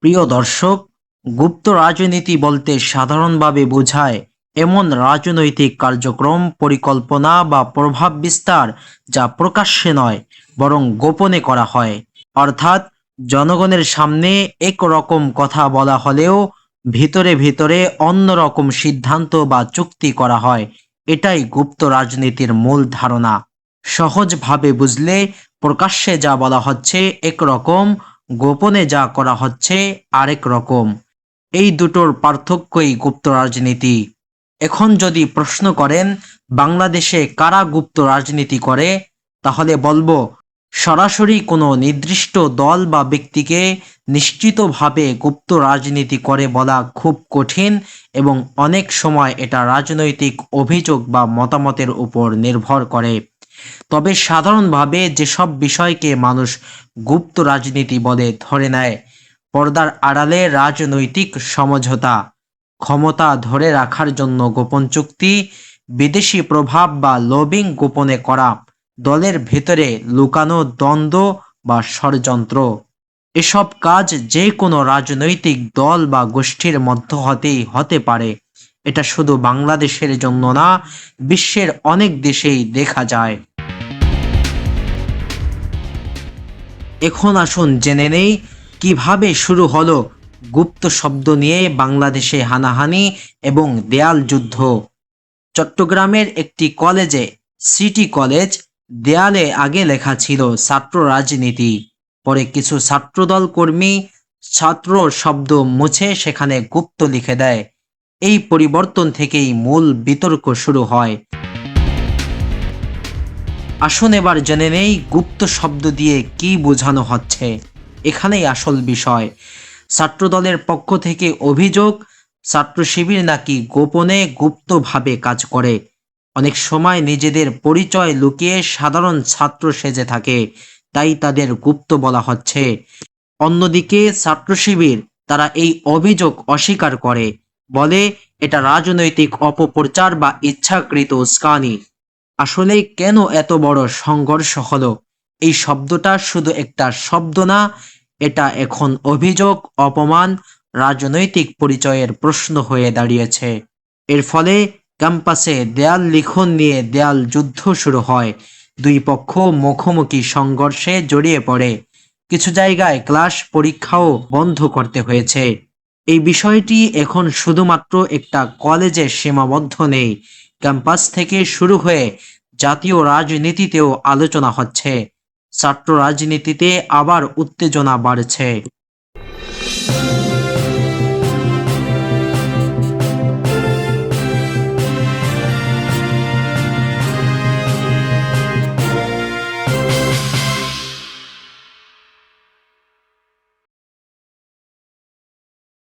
প্রিয় দর্শক, গুপ্ত রাজনীতি বলতে সাধারণভাবে বোঝায় এমন রাজনৈতিক কার্যক্রম, পরিকল্পনা বা প্রভাব বিস্তার যা প্রকাশ্যে নয় বরং গোপনে করা হয়। অর্থাৎ জনগণের সামনে একরকম কথা বলা হলেও ভিতরে ভিতরে অন্যরকম সিদ্ধান্ত বা চুক্তি করা হয়। এটাই গুপ্ত রাজনীতির মূল ধারণা। সহজভাবে বুঝলে প্রকাশ্যে যা বলা হচ্ছে একরকম, গোপনে যা করা হচ্ছে আরেক রকম। এই দুটোর পার্থক্যই গুপ্ত রাজনীতি। এখন যদি প্রশ্ন করেন বাংলাদেশে কারা গুপ্ত রাজনীতি করে, তাহলে বলবো সরাসরি কোনো নির্দিষ্ট দল বা ব্যক্তিকে নিশ্চিতভাবে গুপ্ত রাজনীতি করে বলা খুব কঠিন, এবং অনেক সময় এটা রাজনৈতিক অভিযোগ বা মতামতের উপর নির্ভর করে। তবে সাধারণভাবে যেসব বিষয়কে মানুষ গুপ্ত রাজনীতি বলে ধরে নেয়: পর্দার আড়ালে রাজনৈতিক সমঝোতা, ক্ষমতা ধরে রাখার জন্য গোপন চুক্তি, বিদেশি প্রভাব বা লবিং গোপনে করা, দলের ভেতরে লুকানো দ্বন্দ্ব বা ষড়যন্ত্র। এসব কাজ যে কোনো রাজনৈতিক দল বা গোষ্ঠীর মধ্য হতেই হতে পারে। এটা শুধু বাংলাদেশের জন্য না, বিশ্বের অনেক দেশেই দেখা যায়। এখন আসুন জেনে নেই কিভাবে শুরু হলো গুপ্ত শব্দ নিয়ে বাংলাদেশে হানাহানি এবং দেয়াল যুদ্ধ। চট্টগ্রামের একটি কলেজে, সিটি কলেজ, দেয়ালে আগে লেখা ছিল ছাত্র রাজনীতি। পরে কিছু ছাত্রদল কর্মী ছাত্র শব্দ মুছে সেখানে গুপ্ত লিখে দেয়। এই পরিবর্তন থেকেই মূল বিতর্ক শুরু হয়। আসুন এবার জেনে নেই গুপ্ত শব্দ দিয়ে কি বোঝানো হচ্ছে। এখানেই আসল বিষয়। ছাত্রদলের পক্ষ থেকে অভিযোগ, ছাত্র শিবির নাকি গোপনে গুপ্তভাবে কাজ করে। অনেক সময় নিজেদের পরিচয় লুকিয়ে সাধারণ ছাত্র সেজে থাকে, তাই তাদের গুপ্ত বলা হচ্ছে। অন্যদিকে ছাত্র শিবির, তারা এই অভিযোগ অস্বীকার করে, বলে এটা রাজনৈতিক অপপ্রচার বা ইচ্ছাকৃত উস্কানি। আসলে কেন এত বড় সংঘর্ষ হলো? এই শব্দটা শুধু একটা শব্দ না, এটা এখন অভিযোগ, অপমান, রাজনৈতিক পরিচয়ের প্রশ্ন হয়ে দাঁড়িয়েছে। এর ফলে ক্যাম্পাসে দেয়াল লিখন নিয়ে দেয়াল যুদ্ধ শুরু হয়। দুই পক্ষ মুখোমুখি সংঘর্ষে জড়িয়ে পড়ে। কিছু জায়গায় ক্লাস পরীক্ষাও বন্ধ করতে হয়েছে। এই বিষয়টি এখন শুধুমাত্র একটা কলেজে সীমাবদ্ধ নেই, ক্যাম্পাস থেকে শুরু হয়ে জাতীয় রাজনীতিতেও আলোচনা হচ্ছে। ছাত্র রাজনীতিতে আবার উত্তেজনা বাড়ছে।